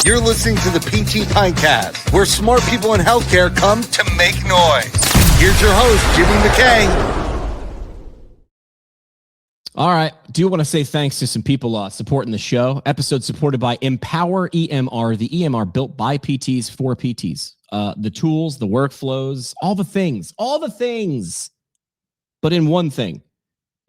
You're listening to the Pintcast, where smart people in healthcare come to make noise. Here's your host, Jimmy McKay. All right. Do want to say thanks to some people supporting the show. Episode supported by Empower EMR, the EMR built by PTs for PTs. The tools, the workflows, all the things, but in one thing,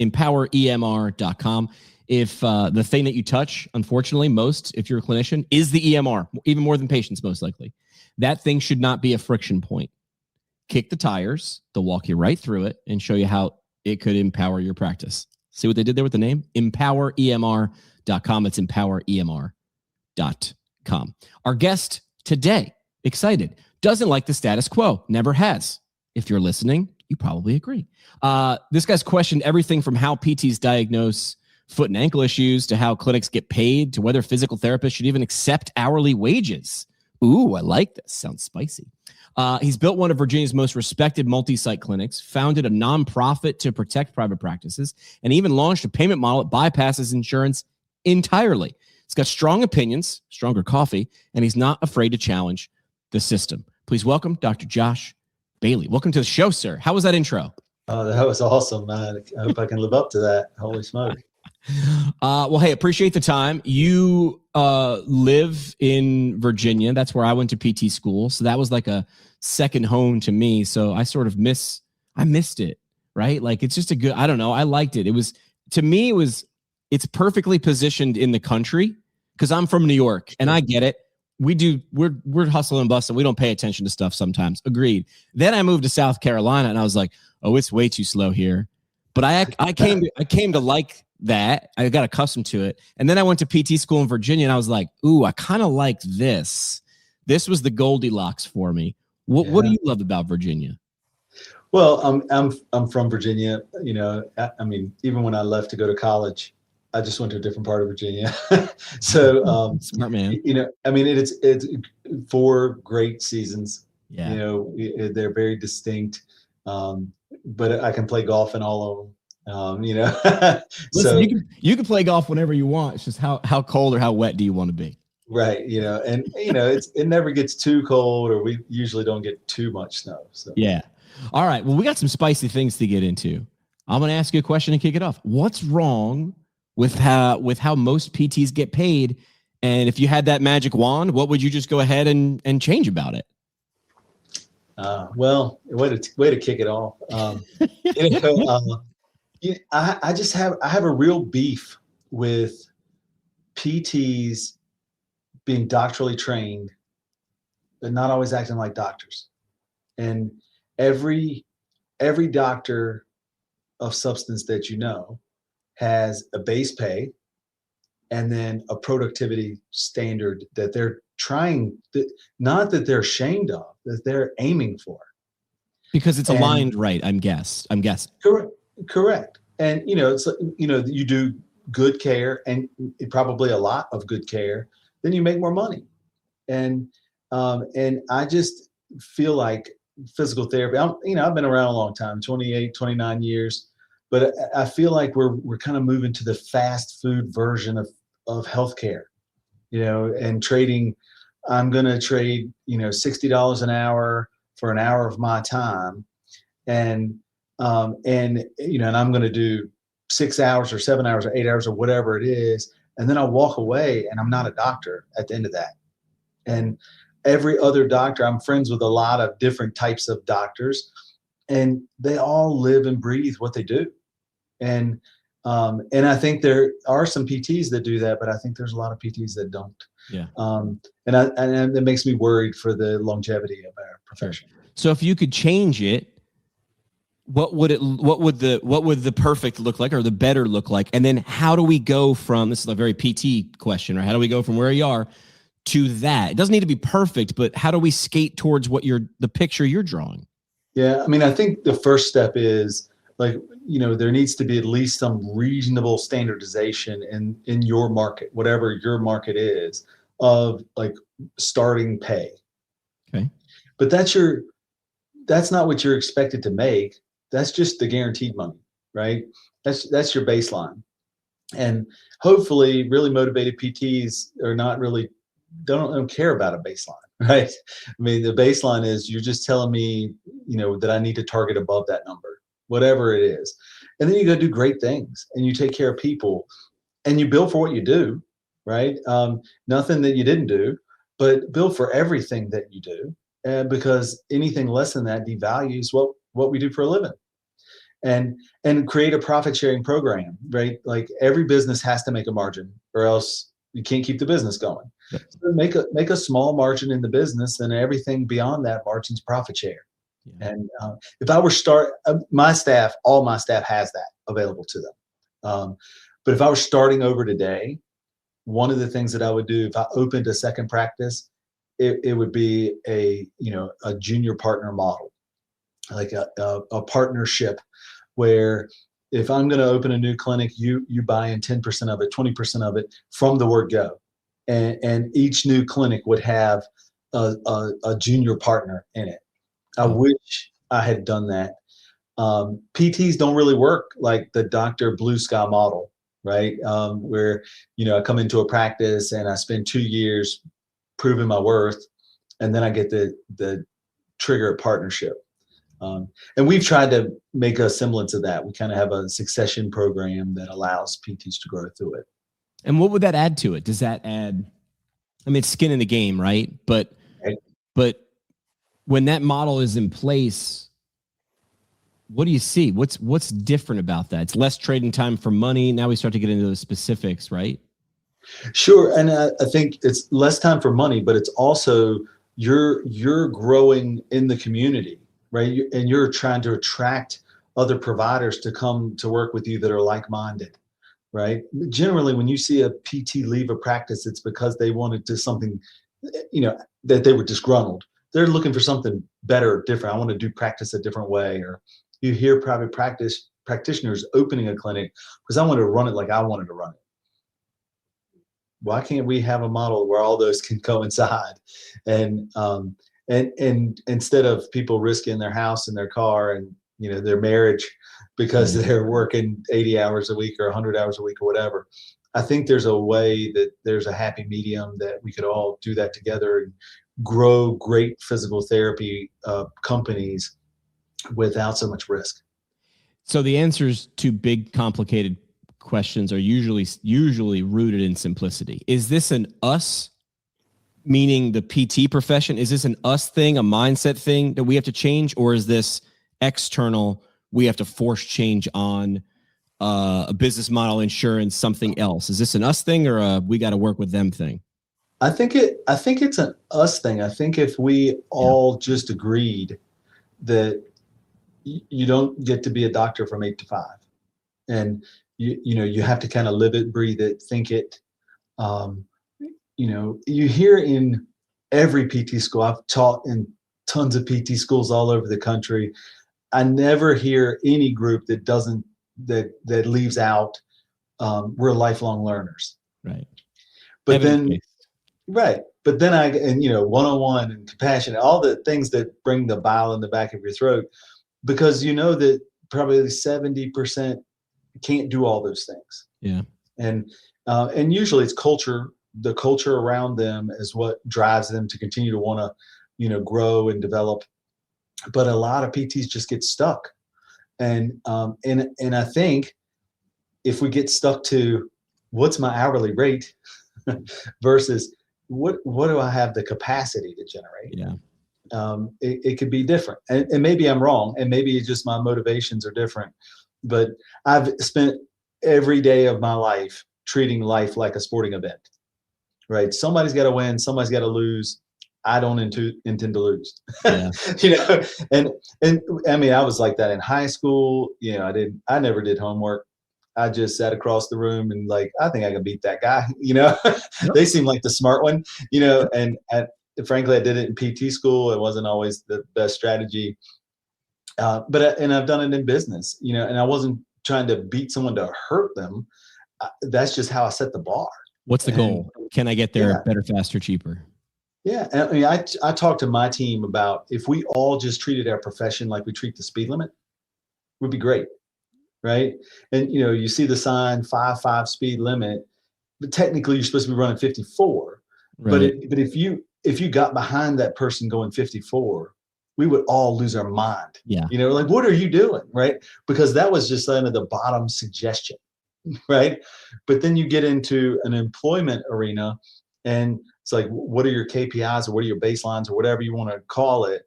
empoweremr.com. If the thing that you touch, unfortunately, most, if you're a clinician, is the EMR, even more than patients, most likely. That thing should not be a friction point. Kick the tires. They'll walk you right through it and show you how it could empower your practice. See what they did there with the name? EmpowerEMR.com. It's EmpowerEMR.com. Our guest today, excited, doesn't like the status quo, never has. If you're listening, you probably agree. This guy's questioned everything from how PTs diagnose foot and ankle issues to how clinics get paid to whether physical therapists should even accept hourly wages. Ooh, I like this. Sounds spicy. He's built one of Virginia's most respected multi-site clinics, founded a nonprofit to protect private practices, and even launched a payment model that bypasses insurance entirely. He's got strong opinions, stronger coffee, and he's not afraid to challenge the system. Please welcome Dr. Josh Bailey. Welcome to the show, sir. How was that intro? Oh, that was awesome, man. I hope I can live up to that. Holy smoke. Well, hey, appreciate the time. You live in Virginia. That's where I went to PT school. So that was like a second home to me. So I sort of missed it, right? Like it's just I don't know. I liked it. To me, it's perfectly positioned in the country because I'm from New York and I get it. We're hustling and busting. We don't pay attention to stuff sometimes. Agreed. Then I moved to South Carolina and I was like, oh, it's way too slow here. But I came to like that. I got accustomed to it. And then I went to PT school in Virginia and I was like, ooh, I kind of like this. This was the Goldilocks for me. What do you love about Virginia? Well, I'm from Virginia. You know, I mean, even when I left to go to college, I just went to a different part of Virginia. So, smart man. You know, I mean, it's 4 great seasons. Yeah. You know, they're very distinct. But I can play golf in all of them. You know, Listen, so you can play golf whenever you want. It's just how cold or how wet do you want to be? Right. You know, and you know, it never gets too cold, or we usually don't get too much snow. So yeah. All right. Well, we got some spicy things to get into. I'm going to ask you a question and kick it off. What's wrong with how most PTs get paid? And if you had that magic wand, what would you just go ahead and change about it? Well, way to kick it off. You know, I have a real beef with PTs being doctorally trained, but not always acting like doctors. And every doctor of substance that you know has a base pay and then a productivity standard that they're trying, not that they're ashamed of, that they're aiming for. Because it's aligned, right? I'm guessing. Correct. And, you know, it's, you know, you do good care and probably a lot of good care, then you make more money. And I just feel like physical therapy, I've been around a long time, 28, 29 years, but I feel like we're kind of moving to the fast food version of healthcare, you know, and I'm going to trade, you know, $60 an hour for an hour of my time. And you know, and I'm going to do 6 hours or 7 hours or 8 hours or whatever it is. And then I'll walk away and I'm not a doctor at the end of that. And every other doctor, I'm friends with a lot of different types of doctors, and they all live and breathe what they do. And I think there are some PTs that do that, but I think there's a lot of PTs that don't. Yeah. And it makes me worried for the longevity of our profession. So if you could change it, what would the perfect look like, or the better look like? And then how do we go from, this is a very PT question, right? How do we go from where you are to that? It doesn't need to be perfect, but how do we skate towards the picture you're drawing? Yeah. I mean, I think the first step is, like, you know, there needs to be at least some reasonable standardization in your market, whatever your market is, of like starting pay. Okay. But that's not what you're expected to make. That's just the guaranteed money, right? That's your baseline. And hopefully really motivated PTs are not really don't care about a baseline, right? I mean, the baseline is you're just telling me, that I need to target above that number, whatever it is. And then you go do great things and you take care of people and you bill for what you do, right? Nothing that you didn't do, but bill for everything that you do. Because anything less than that devalues what we do for a living. And create a profit sharing program, right? Like every business has to make a margin or else you can't keep the business going. Yep. So make a small margin in the business, and everything beyond that margin's profit share. Yeah. And if I were all my staff has that available to them. But if I were starting over today, one of the things that I would do if I opened a second practice, it would be a junior partner model, like a partnership where if I'm going to open a new clinic, you buy in 10% of it, 20% of it from the word go. And each new clinic would have a junior partner in it. I wish I had done that. PTs don't really work like the Dr. Blue Sky model, right? Where, I come into a practice and I spend 2 years proving my worth, and then I get the trigger a partnership. And we've tried to make a semblance of that. We kind of have a succession program that allows PTs to grow through it. And what would that add to it? Does that add, it's skin in the game, right? But when that model is in place, what do you see? What's different about that? It's less trading time for money. Now we start to get into the specifics, right? Sure. And I think it's less time for money, but it's also you're growing in the community, right? And you're trying to attract other providers to come to work with you that are like-minded, right? Generally, when you see a PT leave a practice, it's because they wanted to something, that they were disgruntled. They're looking for something better, different. I want to do practice a different way. Or you hear private practitioners opening a clinic because I want to run it like I wanted to run it. Why can't we have a model where all those can coincide? And instead of people risking their house and their car and their marriage because they're working 80 hours a week or 100 hours a week or whatever, I think there's a way that there's a happy medium that we could all do that together and grow great physical therapy companies without so much risk. So the answers to big, complicated questions are usually rooted in simplicity. Is this an us, meaning the PT profession? Is this an us thing, a mindset thing that we have to change? Or is this external, we have to force change on a business model, insurance, something else? Is this an us thing or a we got to work with them thing? I think it's an us thing. I think if we all just agreed that you don't get to be a doctor from 8 to 5, and you have to kind of live it, breathe it, think it. You hear in every PT school. I've taught in tons of PT schools all over the country. I never hear any group that leaves out we're lifelong learners. Right. But then one-on-one and compassion, all the things that bring the bile in the back of your throat, because that probably 70% can't do all those things. Yeah. And usually it's culture. The culture around them is what drives them to continue to want to, grow and develop. But a lot of PTs just get stuck. And I think if we get stuck to what's my hourly rate versus what do I have the capacity to generate? Yeah. It could be different. And maybe I'm wrong. And maybe it's just my motivations are different. But I've spent every day of my life treating life like a sporting event, right? Somebody's got to win. Somebody's got to lose. I don't intend to lose. Yeah. And I was like that in high school. I never did homework. I just sat across the room and I think I can beat that guy. They seem like the smart one, and frankly, I did it in PT school. It wasn't always the best strategy. But I've done it in business, and I wasn't trying to beat someone to hurt them. That's just how I set the bar. What's the goal? Can I get there better, faster, cheaper? Yeah. And I talked to my team about if we all just treated our profession like we treat the speed limit, would be great. Right. And, you see the sign 5 speed limit, but technically you're supposed to be running 54. Right. But if you got behind that person going 54, we would all lose our mind. Yeah. Like, what are you doing? Right. Because that was just kind of the bottom suggestion. Right. But then you get into an employment arena and it's like, what are your KPIs or what are your baselines or whatever you want to call it?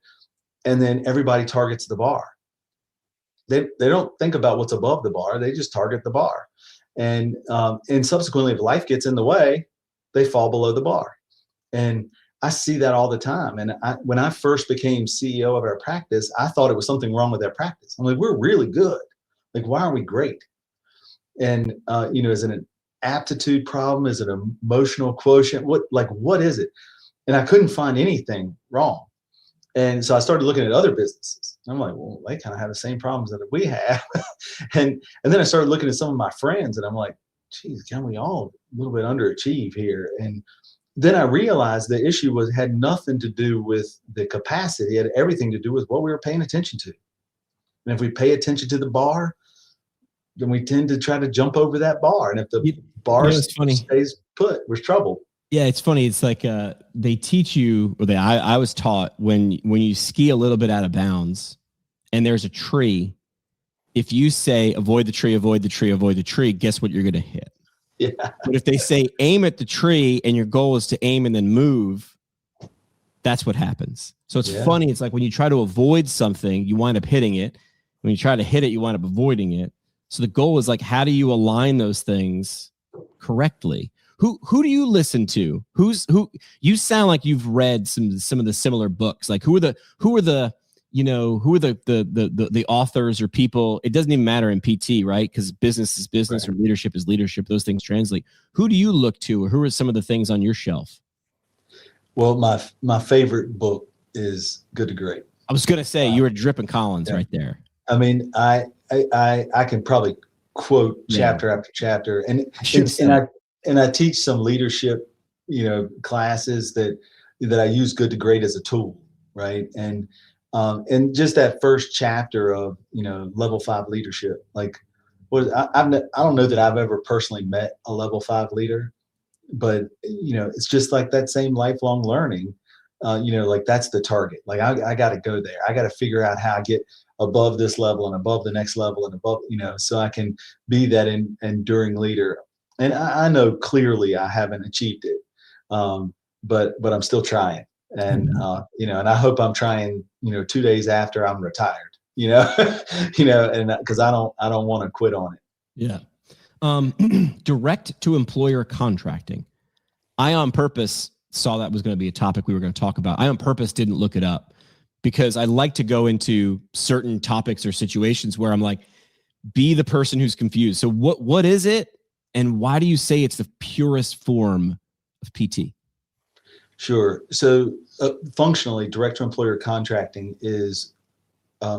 And then everybody targets the bar. They don't think about what's above the bar. They just target the bar. And subsequently, if life gets in the way, they fall below the bar. And I see that all the time. And when I first became CEO of our practice, I thought it was something wrong with our practice. I'm like, we're really good. Like, why aren't we great? And, is it an aptitude problem? Is it an emotional quotient? What is it? And I couldn't find anything wrong. And so I started looking at other businesses. I'm like, well, they kind of have the same problems that we have. and then I started looking at some of my friends and I'm like, geez, can we all a little bit underachieve here? And then I realized the issue had nothing to do with the capacity. It had everything to do with what we were paying attention to. And if we pay attention to the bar, then we tend to try to jump over that bar. And if the bar stays put, we're trouble. Yeah, it's funny. It's like they teach you, or I was taught when you ski a little bit out of bounds and there's a tree, if you say avoid the tree, avoid the tree, avoid the tree, guess what you're going to hit? Yeah. But if they say aim at the tree and your goal is to aim and then move, that's what happens. So it's funny. It's like when you try to avoid something, you wind up hitting it. When you try to hit it, you wind up avoiding it. So the goal is like, how do you align those things correctly? Who do you listen to? Who? You sound like you've read some of the similar books. Like who are the authors or people? It doesn't even matter in PT, right? Because business is business, right, or leadership is leadership. Those things translate. Who do you look to, or who are some of the things on your shelf? Well, my favorite book is Good to Great. I was gonna say you were dripping Collins right there. I mean, I can probably quote chapter after chapter, and I teach some leadership, classes that I use Good to Great as a tool, right? And just that first chapter of level 5 leadership, like I don't know that I've ever personally met a level 5 leader, but it's just like that same lifelong learning. Like that's the target. Like I got to go there. I got to figure out how I get above this level and above the next level and above, so I can be that enduring leader. And I know clearly I haven't achieved it, but I'm still trying. And and I hope I'm trying 2 days after I'm retired. And because I don't want to quit on it. Yeah. Direct to employer contracting. I on purpose saw that was going to be a topic we were going to talk about. I on purpose didn't look it up because I like to go into certain topics or situations where I'm like, be the person who's confused. So what is it? And why do you say it's the purest form of PT? Sure. So functionally, direct to employer contracting is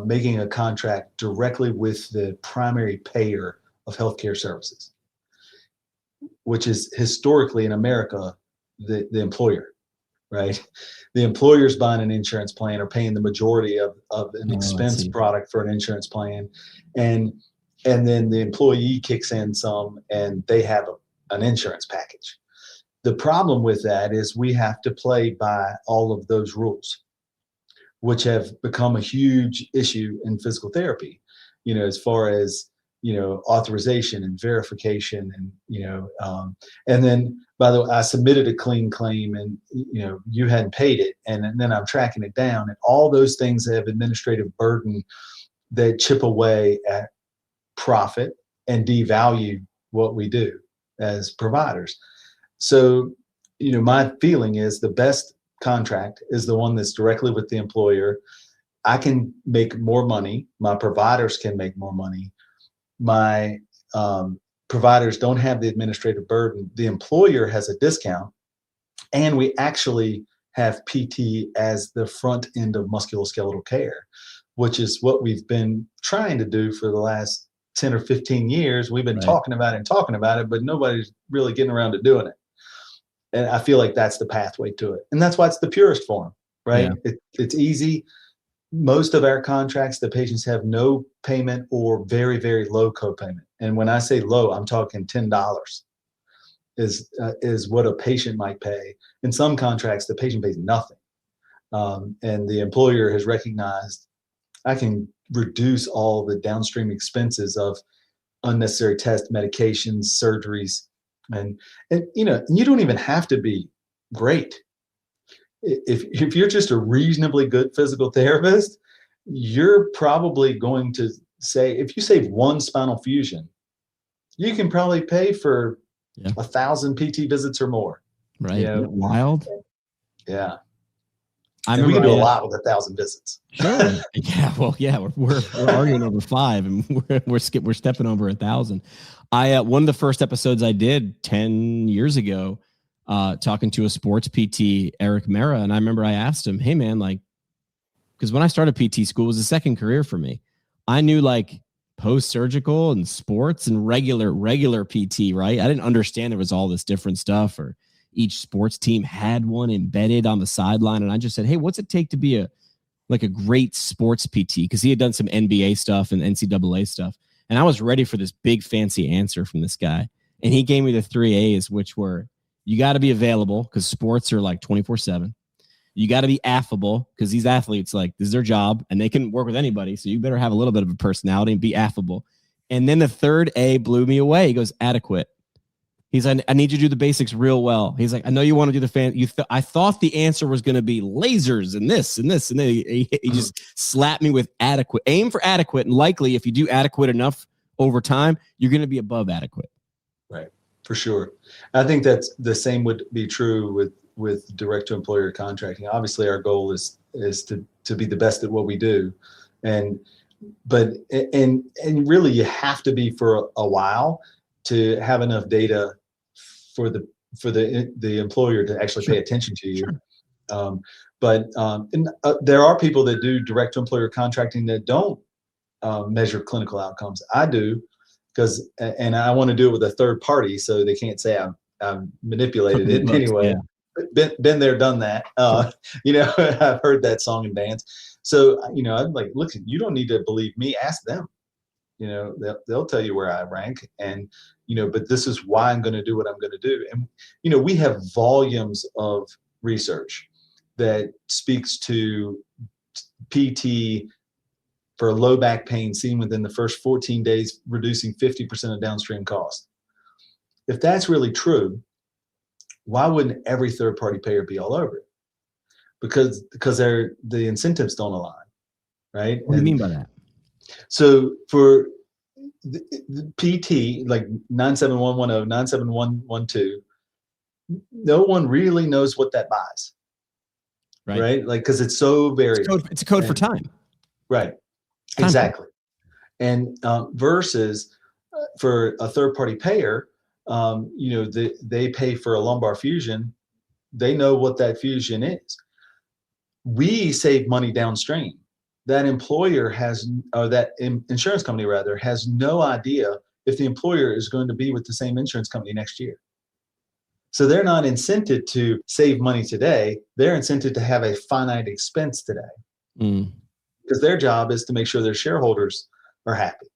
making a contract directly with the primary payer of healthcare services, which is historically in America, the employer, right? The employer's buying an insurance plan or paying the majority of an expense product for an insurance plan. And then the employee kicks in some and they have an insurance package. The problem with that is we have to play by all of those rules, which have become a huge issue in physical therapy, as far as, authorization and verification and then, by the way, I submitted a clean claim and, you hadn't paid it. And then I'm tracking it down, and all those things have administrative burden that chip away at profit and devalue what we do as providers. So, my feeling is the best contract is the one that's directly with the employer. I can make more money. My providers can make more money. My providers don't have the administrative burden. The employer has a discount, and we actually have PT as the front end of musculoskeletal care, which is what we've been trying to do for the last 10 or 15 years. We've been talking about it, but nobody's really getting around to doing it. And I feel like that's the pathway to it. And that's why it's the purest form, right? Yeah. It's easy. Most of our contracts, the patients have no payment or very, very low copayment. And when I say low, I'm talking $10. is what a patient might pay. In some contracts, the patient pays nothing. And the employer has recognized, I can reduce all the downstream expenses of unnecessary tests, medications, surgeries. And you don't even have to be great. If you're just a reasonably good physical therapist, you're probably going to say, if you save one spinal fusion, you can probably pay for 1,000 PT visits or more. Right. Wild. Yeah. We can do a lot with 1,000 visits. Sure. Yeah. Well, yeah, we're arguing over 5 and we're stepping over 1,000. One of the first episodes I did 10 years ago, talking to a sports PT, Eric Mera. And I remember I asked him, hey man, like, because when I started PT school, it was a second career for me. I knew like post-surgical and sports and regular PT, right? I didn't understand there was all this different stuff, or each sports team had one embedded on the sideline. And I just said, hey, what's it take to be a great sports PT? Because he had done some NBA stuff and NCAA stuff. And I was ready for this big fancy answer from this guy. And he gave me the 3 A's, which were, you got to be available because sports are like 24/7. You got to be affable because these athletes, like, this is their job and they can work with anybody. So you better have a little bit of a personality and be affable. And then the third A blew me away. He goes, adequate. He's like, I need you to do the basics real well. He's like, I know you want to do the I thought the answer was going to be lasers and this and this. And then he just slapped me with adequate. Aim for adequate. And likely if you do adequate enough over time, you're going to be above adequate. Right. For sure. I think that's the same would be true with direct to employer contracting. Obviously our goal is to be the best at what we do. And really you have to be for a while to have enough data for the employer to actually pay attention to you. Sure. There are people that do direct to employer contracting that don't measure clinical outcomes. I do, and I want to do it with a third party so they can't say I'm manipulated it anyway. Yeah. Been there, done that. I've heard that song and dance. So, I'm like, look, you don't need to believe me. Ask them. They'll tell you where I rank, and but this is why I'm going to do what I'm going to do. And we have volumes of research that speaks to PT for low back pain seen within the first 14 days, reducing 50% of downstream cost. If that's really true, why wouldn't every third party payer be all over it? Because the incentives don't align, right? What do you mean by that? So for the PT, like 97110, 97112, no one really knows what that buys, right? Like, because it's so varied. It's a code for time. Right. Time. Exactly. And versus for a third party payer, they pay for a lumbar fusion. They know what that fusion is. We save money downstream. That employer insurance company rather has no idea if the employer is going to be with the same insurance company next year. So they're not incented to save money today. They're incented to have a finite expense today, because their job is to make sure their shareholders are happy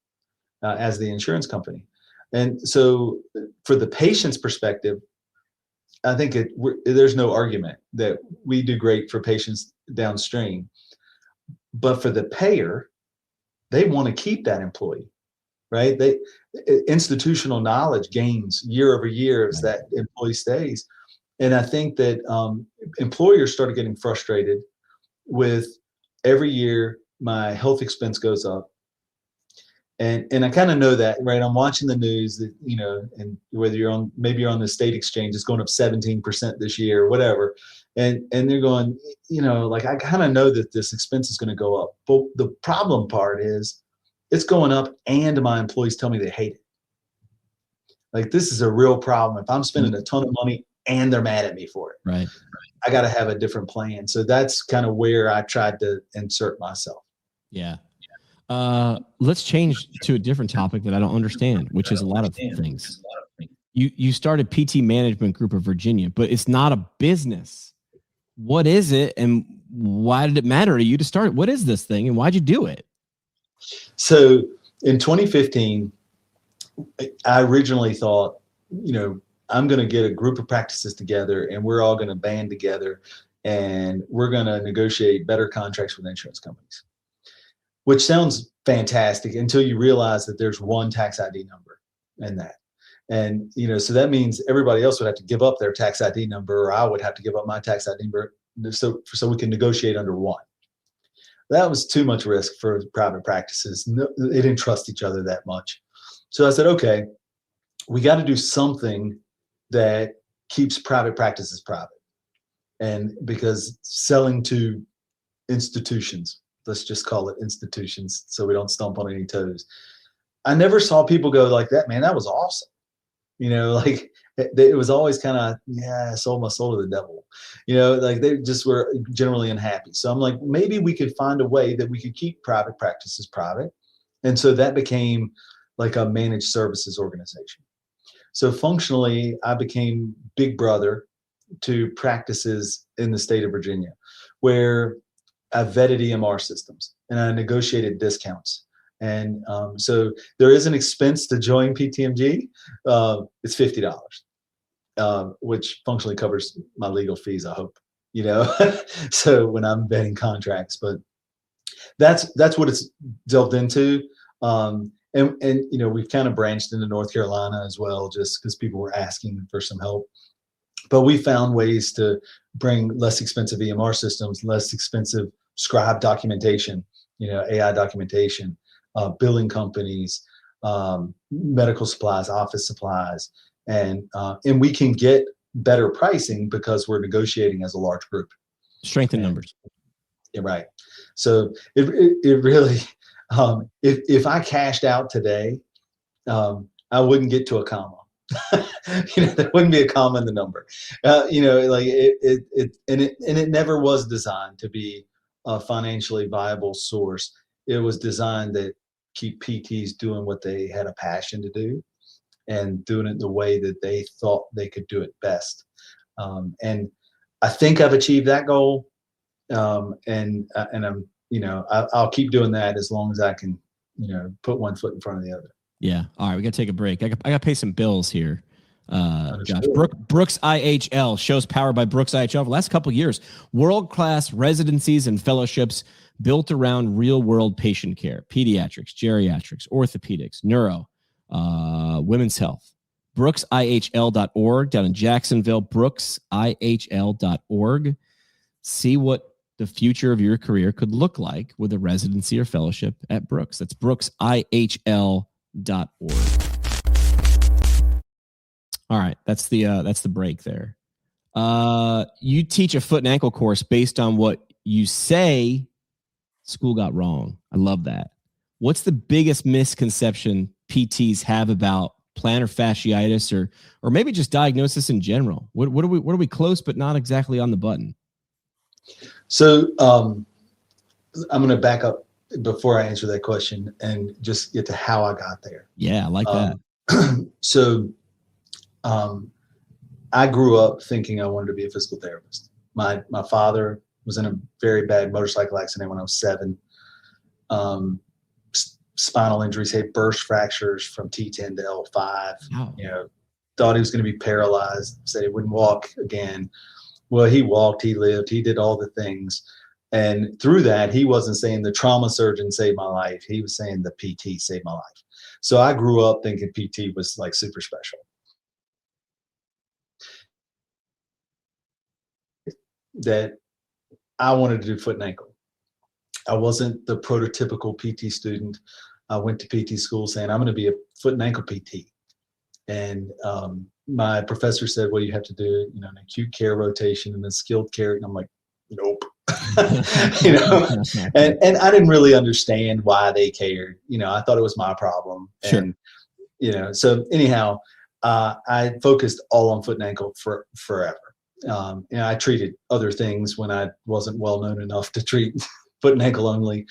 as the insurance company. And so for the patient's perspective, I think there's no argument that we do great for patients downstream. But for the payer, they want to keep that employee, right? Institutional knowledge gains year over year as that employee stays. And I think that employers started getting frustrated with every year my health expense goes up. And I kind of know that, right? I'm watching the news that, and whether you're on the state exchange, it's going up 17% this year, or whatever. And they're going, like, I kind of know that this expense is going to go up. But the problem part is it's going up and my employees tell me they hate it. Like, this is a real problem. If I'm spending a ton of money and they're mad at me for it, right? I got to have a different plan. So that's kind of where I tried to insert myself. Yeah. Let's change to a different topic that I don't understand, which is a lot of things. You started PT Management Group of Virginia, but it's not a business. What is it, and why did it matter to you to start it? What is this thing, and why'd you do it? So in 2015, I originally thought, I'm going to get a group of practices together, and we're all going to band together, and we're going to negotiate better contracts with insurance companies, which sounds fantastic until you realize that there's one tax ID number in that. And, so that means everybody else would have to give up their tax ID number, or I would have to give up my tax ID number so we can negotiate under one. That was too much risk for private practices. No, they didn't trust each other that much. So I said, okay, we got to do something that keeps private practices private. And because selling to institutions, let's just call it institutions so we don't stomp on any toes. I never saw people go like that, man, that was awesome. Like it was always kind of, I sold my soul to the devil. Like they just were generally unhappy. So I'm like, maybe we could find a way that we could keep private practices private. And so that became like a managed services organization. So functionally, I became big brother to practices in the state of Virginia, where I vetted EMR systems and I negotiated discounts. And so there is an expense to join PTMG. It's $50, which functionally covers my legal fees, I hope, so when I'm vetting contracts, but that's what it's delved into. And we've kind of branched into North Carolina as well, just because people were asking for some help. But we found ways to bring less expensive EMR systems, less expensive scribe documentation, AI documentation, billing companies, medical supplies, office supplies, and we can get better pricing because we're negotiating as a large group. Strength in numbers. Yeah, right. So it really, if I cashed out today, I wouldn't get to a comma. There wouldn't be a comma in the number. Like it never was designed to be a financially viable source. It was designed to keep PTs doing what they had a passion to do and doing it the way that they thought they could do it best. And I think I've achieved that goal. And I'm, I'll keep doing that as long as I can, put one foot in front of the other. Yeah. All right. We got to take a break. I got to pay some bills here. Josh, Brooks IHL, shows powered by Brooks IHL for the last couple of years. World-class residencies and fellowships built around real-world patient care, pediatrics, geriatrics, orthopedics, neuro, women's health. BrooksIHL.org down in Jacksonville, BrooksIHL.org. See what the future of your career could look like with a residency or fellowship at Brooks. That's BrooksIHL.org. All right, that's the break there. You teach a foot and ankle course based on what you say school got wrong. I love that. What's the biggest misconception PTs have about plantar fasciitis or maybe just diagnosis in general? What are we close but not exactly on the button? So I'm going to back up before I answer that question and just get to how I got there. Yeah, I like that. So I grew up thinking I wanted to be a physical therapist. My father was in a very bad motorcycle accident when I was 7. Spinal injuries, had burst fractures from T10 to L5. Wow. Thought he was going to be paralyzed, said he wouldn't walk again. Well, he walked, he lived, he did all the things. And through that, he wasn't saying the trauma surgeon saved my life. He was saying the PT saved my life. So I grew up thinking PT was like super special. That I wanted to do foot and ankle. I wasn't the prototypical PT student. I went to PT school saying, I'm going to be a foot and ankle PT. And my professor said, well, you have to do, an acute care rotation and then skilled care. And I'm like, nope. And I didn't really understand why they cared. I thought it was my problem. Sure. And, so anyhow, I focused all on foot and ankle forever. I treated other things when I wasn't well known enough to treat foot and ankle only.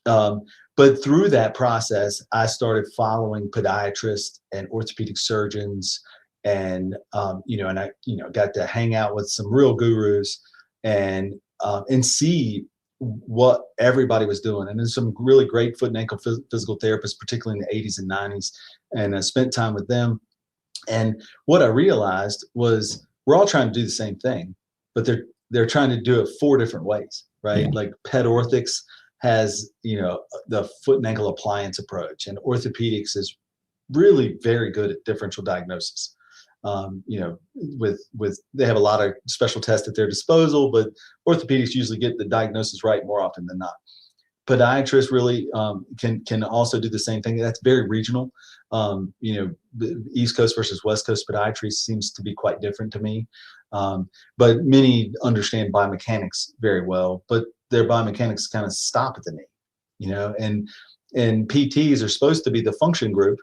But through that process, I started following podiatrists and orthopedic surgeons, and and I got to hang out with some real gurus and see what everybody was doing. And there's some really great foot and ankle physical therapists, particularly in the 80s and 90s, and I spent time with them. And what I realized was we're all trying to do the same thing, but they're trying to do it 4 different ways, right? Yeah. Like ped orthics has, the foot and ankle appliance approach, and orthopedics is really very good at differential diagnosis. With they have a lot of special tests at their disposal, but orthopedics usually get the diagnosis right more often than not. Podiatrists really can also do the same thing. That's very regional. The East Coast versus West Coast podiatry seems to be quite different to me. But many understand biomechanics very well, but their biomechanics kind of stop at the knee, and PTs are supposed to be the function group.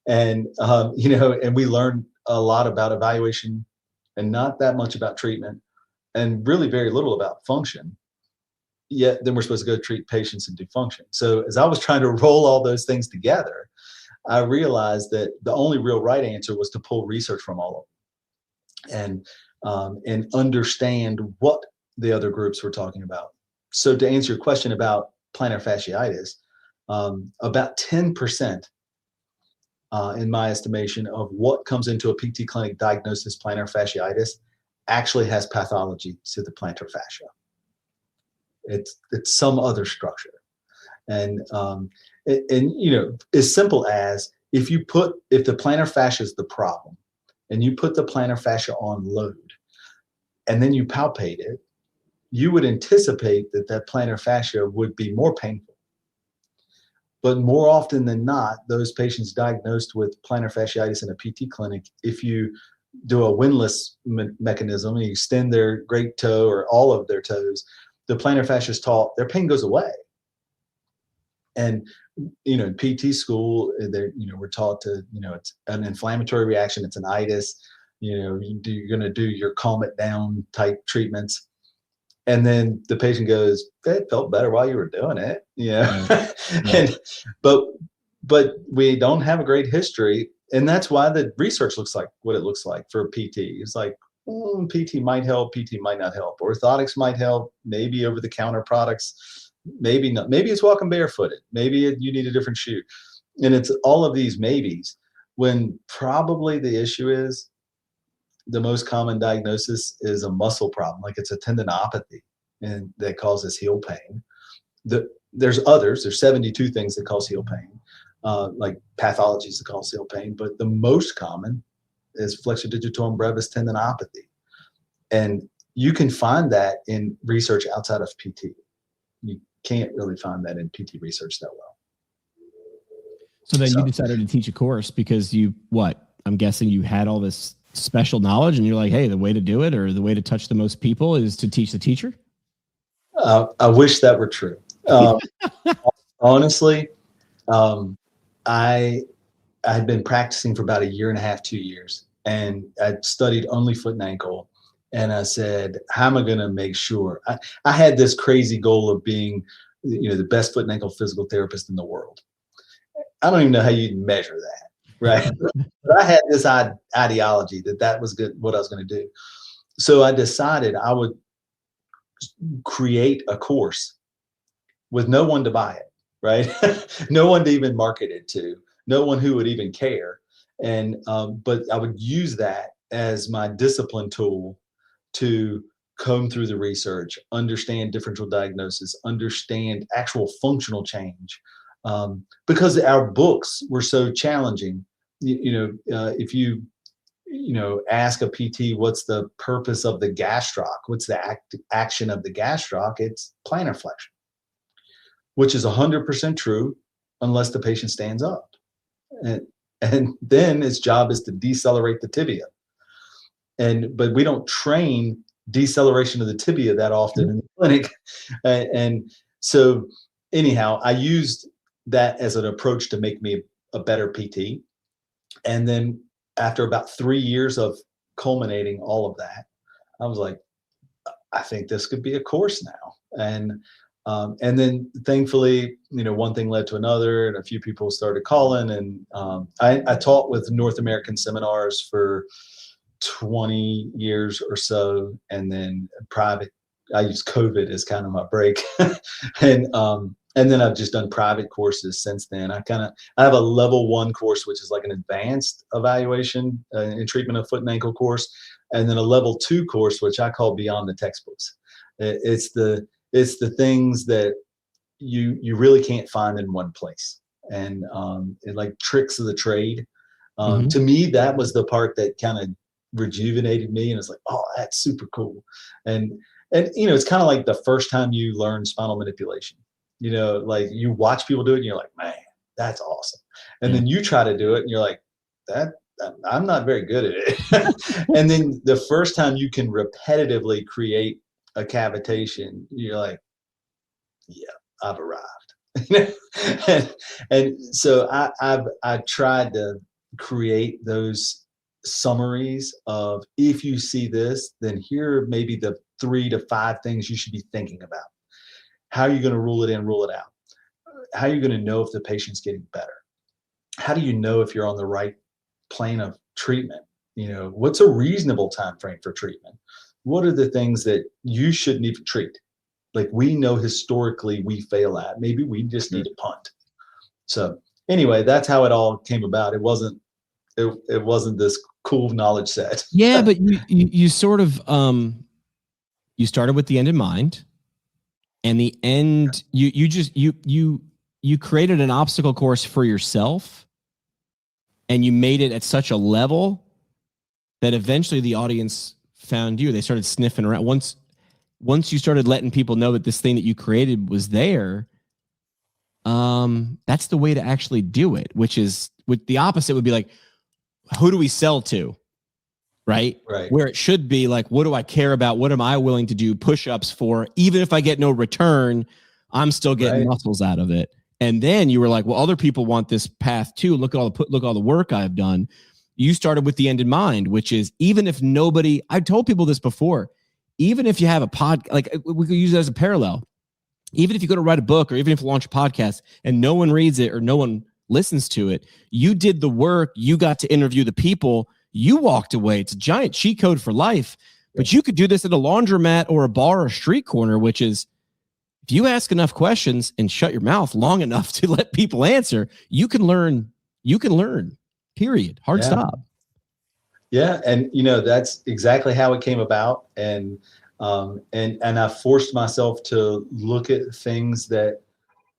And, and we learn a lot about evaluation and not that much about treatment, and really very little about function. Yet then we're supposed to go treat patients and do function. So as I was trying to roll all those things together, I realized that the only real right answer was to pull research from all of them and understand what the other groups were talking about. So to answer your question about plantar fasciitis, about 10%, in my estimation, of what comes into a PT clinic diagnosis plantar fasciitis actually has pathology to the plantar fascia. It's some other structure, and as simple as if the plantar fascia is the problem, and you put the plantar fascia on load, and then you palpate it, you would anticipate that plantar fascia would be more painful. But more often than not, those patients diagnosed with plantar fasciitis in a PT clinic, if you do a windlass mechanism and you extend their great toe or all of their toes, the plantar fascia is taut, their pain goes away. And, in PT school, we're taught to, it's an inflammatory reaction, it's an itis, you're going to do your calm it down type treatments. And then the patient goes, it felt better while you were doing it, Right. But we don't have a great history. And that's why the research looks like what it looks like for PT. It's like, PT might help, PT might not help. Orthotics might help, maybe over-the-counter products, maybe not. Maybe it's walking barefooted. Maybe you need a different shoe. And it's all of these maybes, when probably the issue is the most common diagnosis is a muscle problem, like it's a tendinopathy, and that causes heel pain. There's 72 things that cause heel pain, like pathologies that cause heel pain, but the most common is flexor-digitorum brevis tendinopathy. And you can find that in research outside of PT. You can't really find that in PT research that well. So then you decided to teach a course because I'm guessing you had all this special knowledge and you're like, hey, the way to do it or the way to touch the most people is to teach the teacher? I wish that were true. Honestly, I had been practicing for about 1.5 years, 2 years, and I'd studied only foot and ankle. And I said, how am I going to make sure? I had this crazy goal of being, the best foot and ankle physical therapist in the world. I don't even know how you'd measure that, right? But I had this ideology that was good, what I was going to do. So I decided I would create a course with no one to buy it, right? No one to even market it to, no one who would even care. And but I would use that as my discipline tool to comb through the research, understand differential diagnosis, understand actual functional change, because our books were so challenging. If you ask a PT, what's the purpose of the gastroc? What's the action of the gastroc? It's plantar flexion, which is 100% true unless the patient stands up. And then its job is to decelerate the tibia. But we don't train deceleration of the tibia that often in the clinic. And so anyhow, I used that as an approach to make me a better PT. And then after about 3 years of culminating all of that, I was like, I think this could be a course now. And then thankfully, one thing led to another, and a few people started calling. And I taught with North American seminars for 20 years or so, and then private I use COVID as kind of my break. And then I've just done private courses since then. I have a level 1 course, which is like an advanced evaluation and treatment of foot and ankle course. And then a level 2 course, which I call Beyond the Textbooks. It's the things that you really can't find in one place. And like tricks of the trade. To me, that was the part that kind of rejuvenated me. And it's like, oh, that's super cool. And it's kind of like the first time you learn spinal manipulation. Like you watch people do it and you're like, man, that's awesome. And then you try to do it and you're like, I'm not very good at it. And then the first time you can repetitively create a cavitation, you're like, yeah, I've arrived. and so I've tried to create those summaries of, if you see this, then here are maybe the 3 to 5 things you should be thinking about. How are you going to rule it in, rule it out? How are you going to know if the patient's getting better? How do you know if you're on the right plane of treatment? What's a reasonable time frame for treatment? What are the things that you shouldn't even treat? Like we know historically we fail at. Maybe we just need to punt. So anyway, that's how it all came about. It wasn't this cool knowledge set. Yeah, but you sort of you started with the end in mind. And the end, you created an obstacle course for yourself, and you made it at such a level that eventually the audience found you. They started sniffing around. Once you started letting people know that this thing that you created was there, that's the way to actually do it. Which is, with the opposite would be like, who do we sell to? Right? Where it should be like, what do I care about? What am I willing to do push-ups for? Even if I get no return, I'm still getting muscles out of it. And then you were like, well, other people want this path too. Look at all the work I've done. You started with the end in mind, which is, even if nobody, I've told people this before, even if you have a like we could use it as a parallel. Even if you go to write a book, or even if you launch a podcast and no one reads it or no one listens to it, you did the work. You got to interview the people. You walked away. It's a giant cheat code for life. But you could do this at a laundromat or a bar or a street corner, which is, if you ask enough questions and shut your mouth long enough to let people answer, you can learn. Period. Hard stop. Yeah. And that's exactly how it came about. And I forced myself to look at things that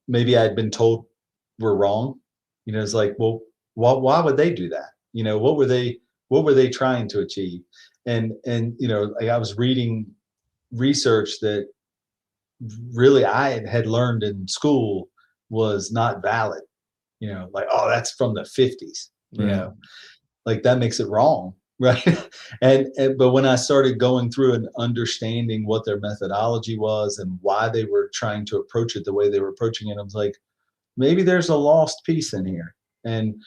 maybe I'd been told were wrong. It's like, well, why would they do that? What were they trying to achieve? And like I was reading research that really I had learned in school was not valid. Like, oh, that's from the 50s. Like that makes it wrong, right? But when I started going through and understanding what their methodology was and why they were trying to approach it the way they were approaching it, I was like, maybe there's a lost piece in here. And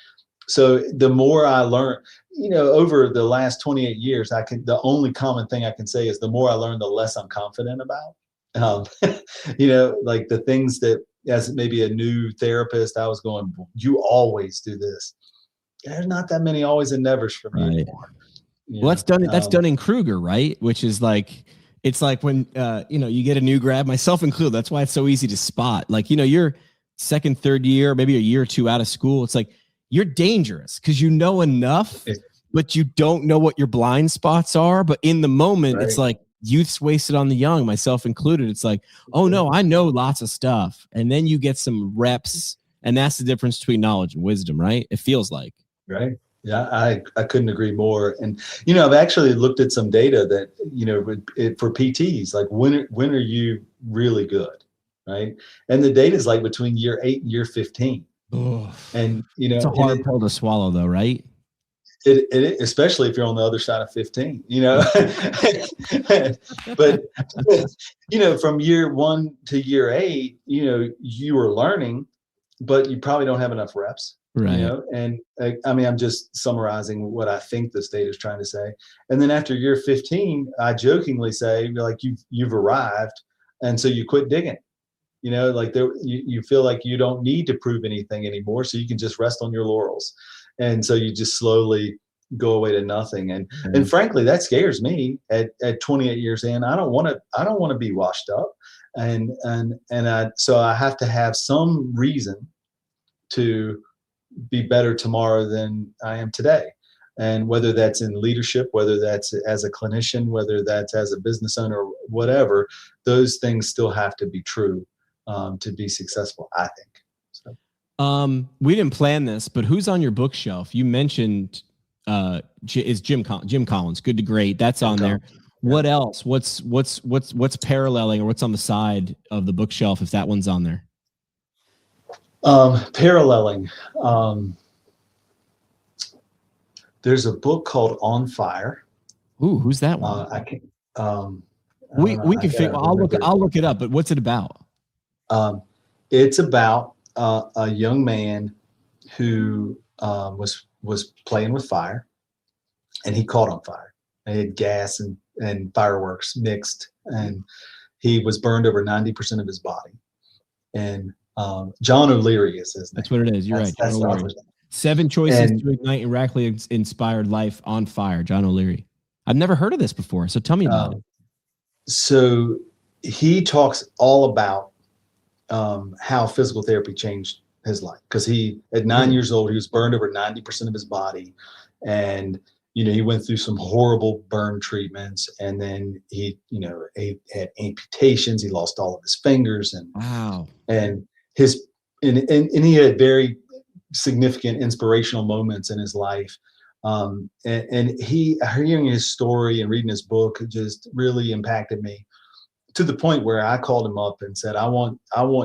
so the more I learned, over the last 28 years, the only common thing I can say is the more I learn, the less I'm confident about. Like the things that, as maybe a new therapist, I was going, you always do this. There's not that many always and nevers for me anymore. Well, that's done in Kruger, right? Which is like, it's like when, you get a new grad, myself included. That's why it's so easy to spot. Like, you're second, third year, maybe a year or two out of school. It's like, you're dangerous because you know enough, but you don't know what your blind spots are. But in the moment, it's like youth's wasted on the young, myself included. It's like, oh no, I know lots of stuff. And then you get some reps, and that's the difference between knowledge and wisdom, right? It feels like. Right. Yeah, I couldn't agree more. And, I've actually looked at some data that, for PTs, like when are you really good? Right. And the data is like between year 8 and year 15. And it's a hard pill to swallow, though, right? It especially if you're on the other side of 15, but from year 1 to year 8, you are learning, but you probably don't have enough reps, right? And I'm just summarizing what I think this data is trying to say. And then after year 15, I jokingly say, like, you've arrived, and so you quit digging. Like you feel like you don't need to prove anything anymore, so you can just rest on your laurels. And so you just slowly, go away to nothing. And frankly, that scares me at 28 years in. I don't want to be washed up. So I have to have some reason to be better tomorrow than I am today. And whether that's in leadership, whether that's as a clinician, whether that's as a business owner, whatever, those things still have to be true to be successful, I think. So. We didn't plan this, but who's on your bookshelf? You mentioned is Jim Collins, Good to Great. That's on there. Yeah. What else? What's paralleling or what's on the side of the bookshelf if that one's on there? Paralleling. There's a book called On Fire. Ooh, who's that one? I can't. We can figure. I'll look it up. But what's it about? It's about a young man who was playing with fire, and he caught on fire. He had gas and fireworks mixed, and he was burned over 90% of his body. And John O'Leary is his name. That's what it is. You're right. John O'Leary. 7 choices to ignite a radically inspired life on fire. John O'Leary. I've never heard of this before, so tell me about it. So he talks all about how physical therapy changed his life, because at 9 years old, he was burned over 90% of his body, and he went through some horrible burn treatments, and then he had amputations. He lost all of his fingers, and wow, and he had very significant inspirational moments in his life. And hearing his story and reading his book just really impacted me, to the point where I called him up and said, I want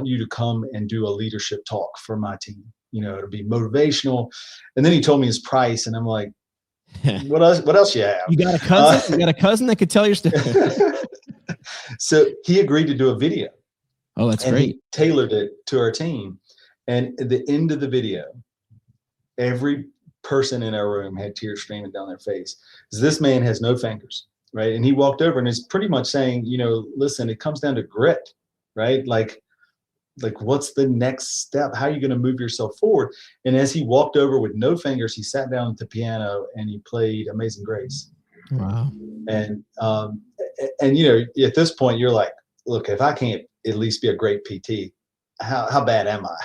you to come and do a leadership talk for my team. It'll be motivational. And then he told me his price, and I'm like, what else you have? You got a cousin? You got a cousin that could tell your story? So he agreed to do a video. Oh, that's great. He tailored it to our team. And at the end of the video, every person in our room had tears streaming down their face. Because this man has no fingers, right? And he walked over and is pretty much saying, listen, it comes down to grit, right? Like what's the next step? How are you going to move yourself forward? And as he walked over with no fingers, he sat down at the piano and he played Amazing Grace. Wow. And at this point, you're like, look, if I can't at least be a great PT, how bad am I?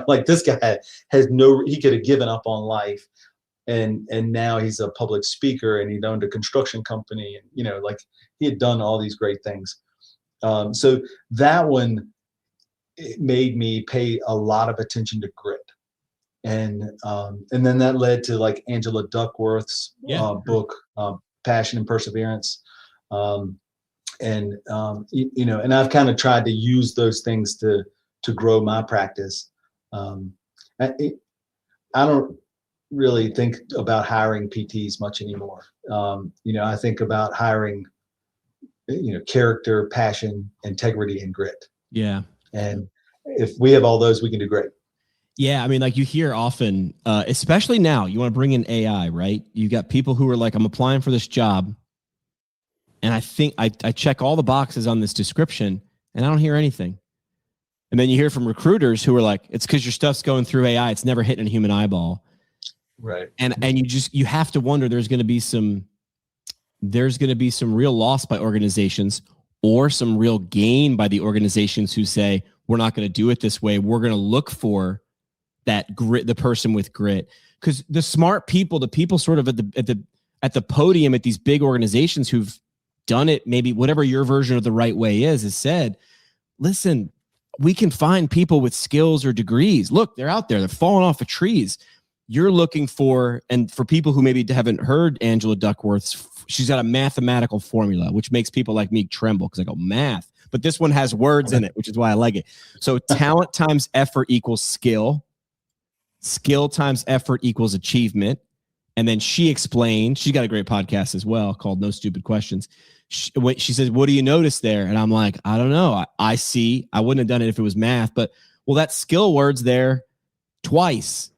Like this guy he could have given up on life, and now he's a public speaker, and he owned a construction company, and like he had done all these great things. So that one, it made me pay a lot of attention to grit, and then that led to like Angela Duckworth's book, Passion and Perseverance. And I've kind of tried to use those things to grow my practice. I don't really think about hiring PTs much anymore. I think about hiring, character, passion, integrity, and grit. Yeah. And if we have all those, we can do great. Yeah. I mean, like you hear often, especially now, you want to bring in AI, right? You got people who are like, I'm applying for this job, and I think I check all the boxes on this description, and I don't hear anything. And then you hear from recruiters who are like, it's because your stuff's going through AI. It's never hitting a human eyeball. Right. And you have to wonder, there's going to be some real loss by organizations, or some real gain by the organizations who say, we're not going to do it this way. We're going to look for that grit, the person with grit. Because the smart people, the people sort of at the podium at these big organizations who've done it, maybe whatever your version of the right way is said, listen, we can find people with skills or degrees. Look, they're out there. They're falling off of trees. You're looking for, and for people who maybe haven't heard Angela Duckworth's, she's got a mathematical formula, which makes people like me tremble because I go, math. But this one has words in it, which is why I like it. So talent times effort equals skill. Skill times effort equals achievement. And then she explained, she's got a great podcast as well called No Stupid Questions. She says, what do you notice there? And I'm like, I don't know. I see. I wouldn't have done it if it was math, but that skill word's there twice,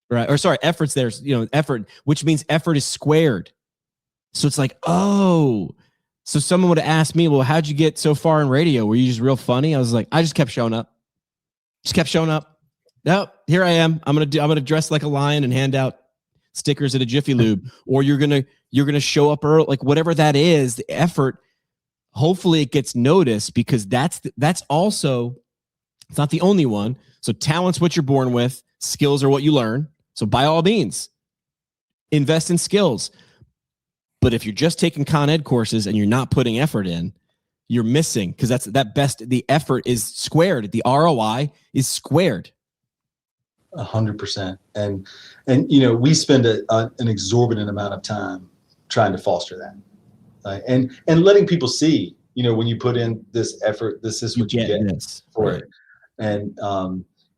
right? Or sorry, effort's there, effort, which means effort is squared. So it's like, oh, so someone would have asked me, well, how'd you get so far in radio? Were you just real funny? I was like, I just kept showing up. No, here I am. I'm going to dress like a lion and hand out stickers at a Jiffy Lube, or you're gonna show up early, like whatever that is, the effort. Hopefully it gets noticed, because that's also, it's not the only one. So talent's what you're born with. Skills are what you learn. So by all means, invest in skills. But if you're just taking Con Ed courses and you're not putting effort in, you're missing, because the effort is squared. The ROI is squared. 100%. And we spend an exorbitant amount of time trying to foster that. And letting people see, when you put in this effort, this is what you get for it. And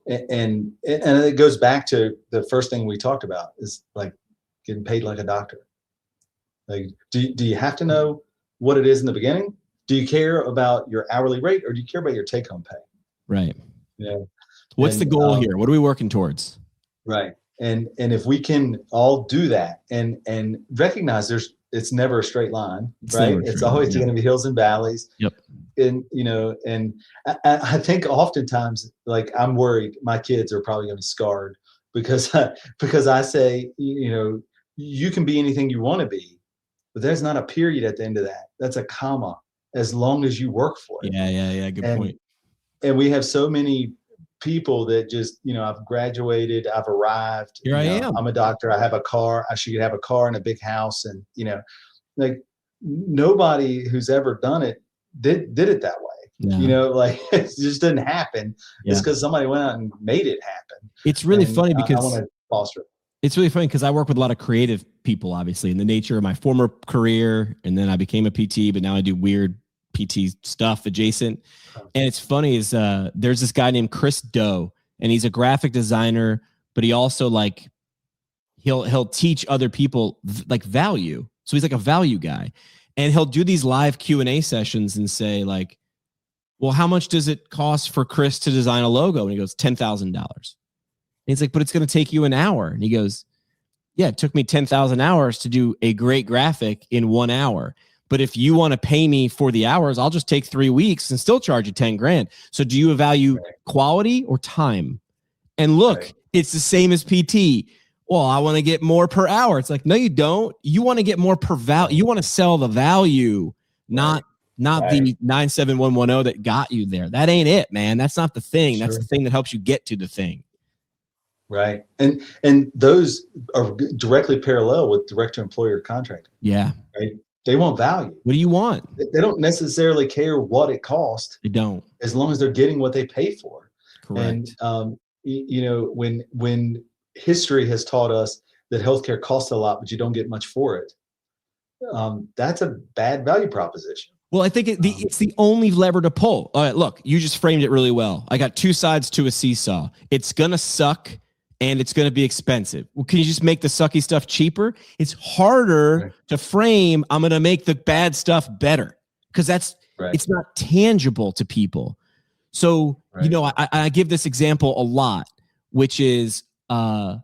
it goes back to the first thing we talked about, is like getting paid like a doctor. Like, do you have to know what it is in the beginning? Do you care about your hourly rate, or do you care about your take-home pay? Right. What's the goal here? What are we working towards? Right. And if we can all do that and recognize it's never a straight line, right? It's always going to be hills and valleys. Yep. And I think oftentimes, like, I'm worried my kids are probably going to be scarred because I say, you can be anything you want to be, but there's not a period at the end of that. That's a comma, as long as you work for it. Yeah. Good point. And we have so many people that just, I've graduated, I've arrived. Here I am. I'm a doctor. I have a car. I should have a car and a big house. And, like, nobody who's ever done it did it that way. Yeah. Like, it just didn't happen. Yeah. It's because somebody went out and made it happen. It's really funny because I want to foster it. It's really funny because I work with a lot of creative people, obviously, in the nature of my former career. And then I became a PT, but now I do weird PT stuff adjacent. And it's funny is there's this guy named Chris Doe, and he's a graphic designer, but he also, like, he'll teach other people like value. So he's like a value guy, and he'll do these live Q&A sessions and say, like, well, how much does it cost for Chris to design a logo? And he goes, $10,000. He's like, but it's going to take you an hour. And he goes, yeah, it took me 10,000 hours to do a great graphic in 1 hour. But if you want to pay me for the hours, I'll just take 3 weeks and still charge you 10 grand. So do you value quality or time? And look, it's the same as PT. Well, I want to get more per hour. It's like, no, you don't. You want to get more per value. You want to sell the value, not the 97110 that got you there. That ain't it, man. That's not the thing. Sure. That's the thing that helps you get to the thing. Right. And those are directly parallel with direct to employer contracting. Yeah. Right. They want value. What do you want? They don't necessarily care what it costs. They don't. As long as they're getting what they pay for. Correct. And, when history has taught us that healthcare costs a lot, but you don't get much for it, that's a bad value proposition. Well, I think it's the only lever to pull. All right, look, you just framed it really well. I got two sides to a seesaw. It's going to suck and it's going to be expensive. Well, can you just make the sucky stuff cheaper? It's harder to frame, I'm going to make the bad stuff better, because it's not tangible to people. So, I give this example a lot, which is I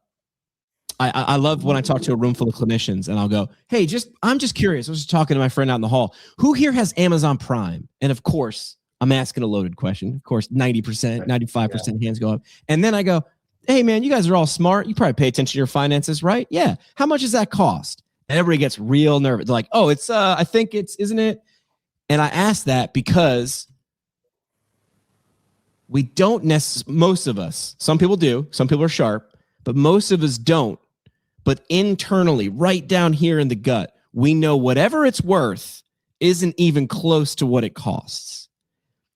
love when I talk to a room full of clinicians and I'll go, hey, I'm just curious. I was just talking to my friend out in the hall. Who here has Amazon Prime? And of course, I'm asking a loaded question. Of course, 90%, 95% hands go up. And then I go, hey, man, you guys are all smart. You probably pay attention to your finances, right? Yeah. How much does that cost? And everybody gets real nervous. They're like, oh, it's, I think it's, isn't it? And I ask that because we don't necessarily, most of us, some people do, some people are sharp, but most of us don't. But internally, right down here in the gut, we know whatever it's worth isn't even close to what it costs.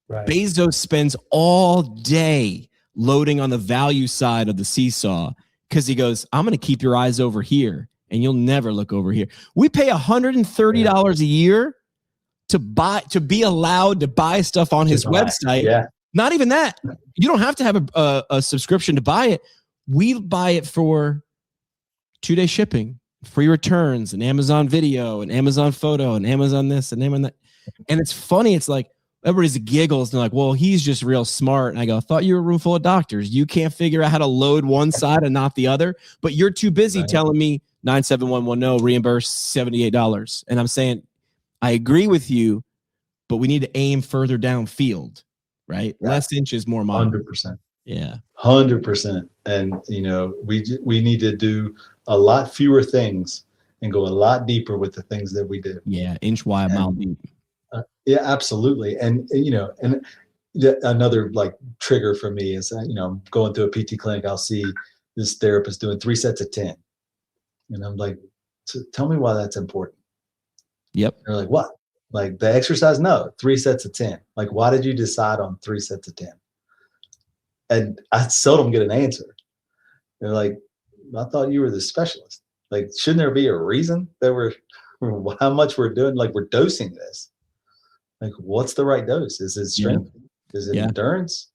Right. Bezos spends all day loading on the value side of the seesaw because he goes, I'm going to keep your eyes over here and you'll never look over here. We pay $130 a year to be allowed to buy stuff on his website. Yeah. Not even that. You don't have to have a subscription to buy it. We buy it for 2-day shipping, free returns, and Amazon Video, and Amazon Photo, and Amazon this, and Amazon that. And it's funny. It's like everybody's giggles. And they're like, well, he's just real smart. And I go, I thought you were a room full of doctors. You can't figure out how to load one side and not the other. But you're too busy telling me 97110 reimburse $78. And I'm saying, I agree with you, but we need to aim further downfield, right? Yeah. Less inches, more miles. 100%. Yeah. 100%. And, we need to do a lot fewer things and go a lot deeper with the things that we do. Yeah. Inch wide, mile deep. Yeah, absolutely. And another like trigger for me is, I'm going through a PT clinic. I'll see this therapist doing 3 sets of 10. And I'm like, tell me why that's important. Yep. They're like, what? Like the exercise? No, 3 sets of 10. Like, why did you decide on 3 sets of 10? And I seldom get an answer. They're like, I thought you were the specialist. Like, shouldn't there be a reason that how much we're doing? Like, we're dosing this. Like, what's the right dose? Is it strength? Is it endurance?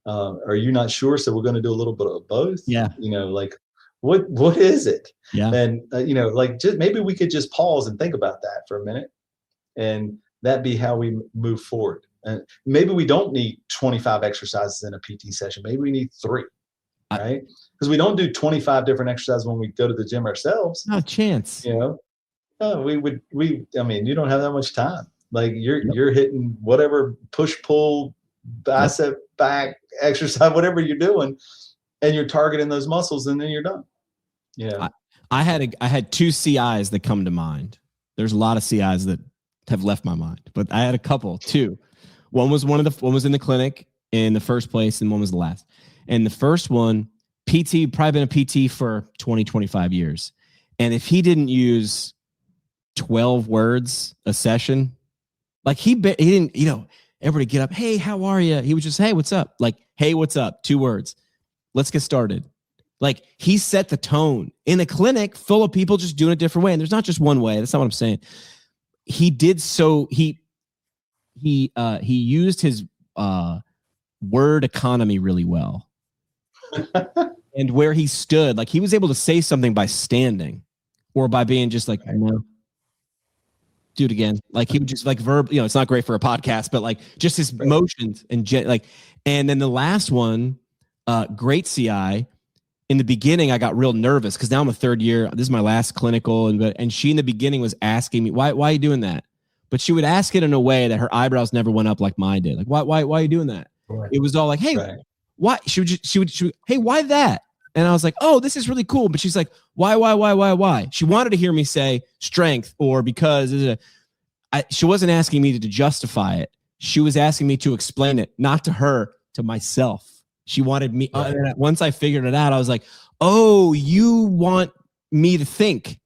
Are you not sure? So we're going to do a little bit of both. Yeah. Like, what is it? Yeah. And like, just maybe we could just pause and think about that for a minute, and that be how we move forward. And maybe we don't need 25 exercises in a PT session. Maybe we need 3, right? Because we don't do 25 different exercises when we go to the gym ourselves. Not a chance. No, I mean, you don't have that much time. Like you're hitting whatever push, pull, bicep, back exercise, whatever you're doing, and you're targeting those muscles, and then you're done. Yeah. I had 2 CIs that come to mind. There's a lot of CIs that have left my mind, but I had a couple, 2. One was one was in the clinic in the first place, and one was the last. And the first one, PT, probably been a PT for 20, 25 years. And if he didn't use 12 words a session, like he didn't, everybody get up, hey, how are you? He was just, hey, what's up? Like, hey, what's up? 2 words. Let's get started. Like, he set the tone in a clinic full of people just doing it a different way. And there's not just one way. That's not what I'm saying. He did so. He used his word economy really well. And where he stood, like he was able to say something by standing or by being just like, no, do it again. Like he would just like it's not great for a podcast, but like just his motions and and then the last one, great CI. In the beginning, I got real nervous because now I'm a 3rd year. This is my last clinical. And she in the beginning was asking me, why are you doing that? But she would ask it in a way that her eyebrows never went up like mine did. Like, why are you doing that? Right. It was all like, hey, why? She would, hey, why that? And I was like, oh, this is really cool. But she's like, why? She wanted to hear me say strength or because she wasn't asking me to justify it. She was asking me to explain it, not to her, to myself. She wanted me. Once I figured it out, I was like, oh, you want me to think.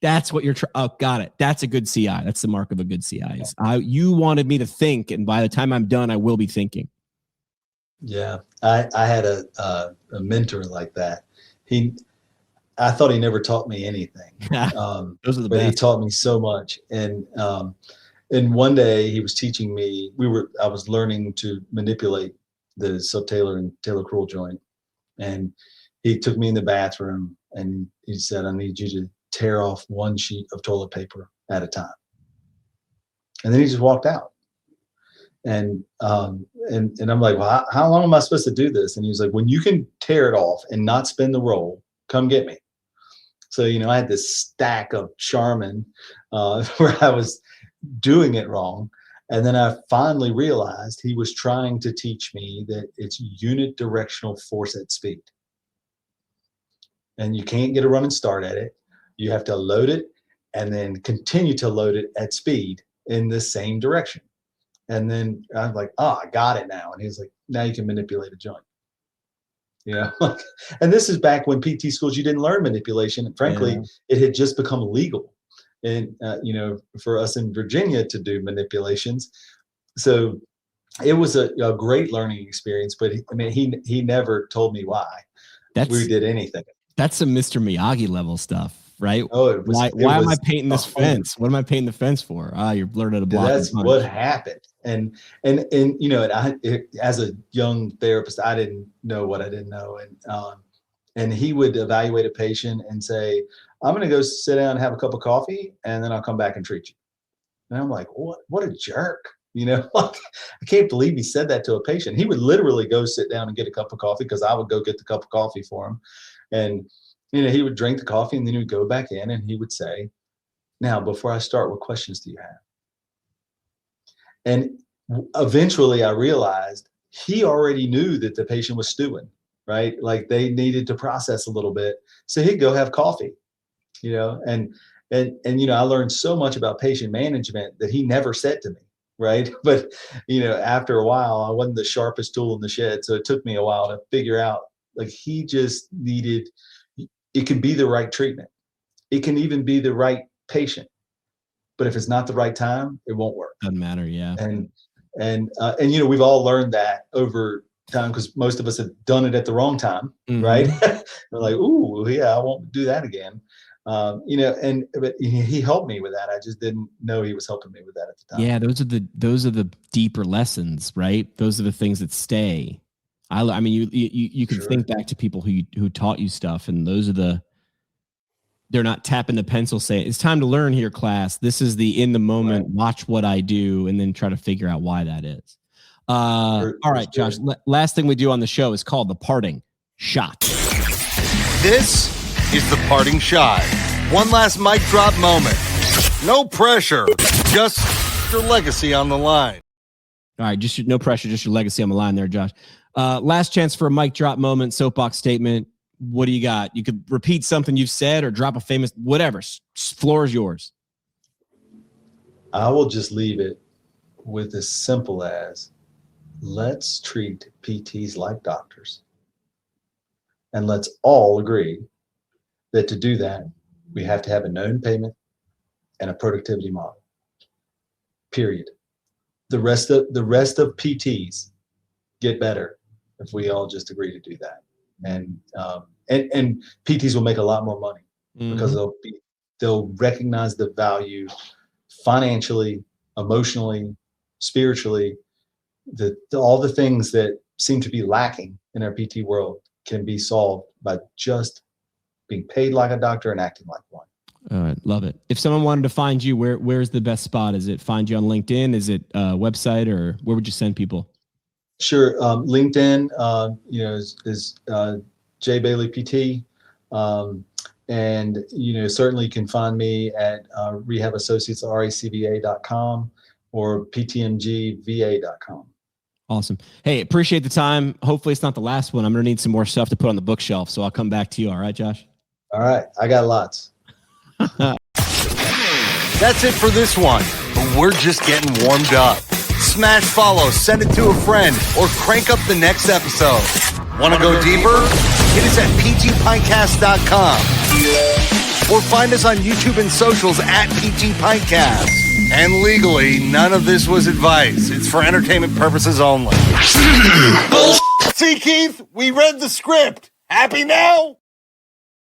That's what you're oh, got it. That's a good CI. That's the mark of a good CI. You wanted me to think, and by the time I'm done, I will be thinking. Yeah, I had a mentor like that. I thought he never taught me anything. Those are the but best. He taught me so much. And one day he was teaching me. I was learning to manipulate the subtalar and talocrural joint, and he took me in the bathroom and he said, "I need you to tear off 1 sheet of toilet paper at a time." And then he just walked out. And I'm like, well, how long am I supposed to do this? And he was like, when you can tear it off and not spin the roll, come get me. So, I had this stack of Charmin where I was doing it wrong. And then I finally realized he was trying to teach me that it's unit directional force at speed. And you can't get a running start at it. You have to load it and then continue to load it at speed in the same direction. And then I'm like, oh, I got it now. And he's like, now you can manipulate a joint. And this is back when PT schools, you didn't learn manipulation. And frankly, it had just become legal. And, for us in Virginia to do manipulations. So it was a great learning experience, but he never told me why we did anything. That's some Mr. Miyagi level stuff, right? Oh, why am I painting this fence? What am I painting the fence for? You're learning to block. That's what happened. And as a young therapist, I didn't know what I didn't know. And he would evaluate a patient and say, I'm going to go sit down and have a cup of coffee, and then I'll come back and treat you. And I'm like, what a jerk. I can't believe he said that to a patient. He would literally go sit down and get a cup of coffee because I would go get the cup of coffee for him. And, he would drink the coffee and then he would go back in and he would say, now, before I start, what questions do you have? And eventually I realized he already knew that the patient was stewing, right? Like they needed to process a little bit. So he'd go have coffee, and I learned so much about patient management that he never said to me, right? But, after a while, I wasn't the sharpest tool in the shed. So it took me a while to figure out, like, he just needed, it could be the right treatment. It can even be the right patient. But if it's not the right time, it won't work. Doesn't matter. Yeah. And we've all learned that over time, because most of us have done it at the wrong time, right? We're like, ooh, yeah, I won't do that again. But he helped me with that. I just didn't know he was helping me with that at the time. Yeah, those are the deeper lessons, right? Those are the things that stay. I mean, you can think back to people who taught you stuff, and they're not tapping the pencil saying, it's time to learn here, class. This is the in the moment, right. Watch what I do, and then try to figure out why that is. All right, Josh, last thing we do on the show is called the parting shot. This is the parting shot. One last mic drop moment. No pressure, just your legacy on the line. All right, no pressure, just your legacy on the line there, Josh. Last chance for a mic drop moment, soapbox statement. What do you got? You could repeat something you've said or drop a famous whatever. Floor is yours. I will just leave it with as simple as, let's treat PTs like doctors. And let's all agree that to do that, we have to have a known payment and a productivity model. Period. The rest of PTs get better if we all just agree to do that. And PTs will make a lot more money because they'll recognize the value financially, emotionally, spiritually, all the things that seem to be lacking in our PT world can be solved by just being paid like a doctor and acting like one. All right, love it. If someone wanted to find you, where's the best spot? Is it find you on LinkedIn? Is it a website, or where would you send people? Sure. LinkedIn, is Jay Bailey PT. And, certainly you can find me at rehabassociates.racva.com or ptmgva.com. Awesome. Hey, appreciate the time. Hopefully it's not the last one. I'm going to need some more stuff to put on the bookshelf, so I'll come back to you. All right, Josh? All right. I got lots. That's it for this one, but we're just getting warmed up. Smash follow, send it to a friend, or crank up the next episode. Want to go deeper? Hit us at ptpintcast.com or find us on YouTube and socials at ptpintcast. And legally, none of this was advice. It's for entertainment purposes only. See, Keith, we read the script. Happy now?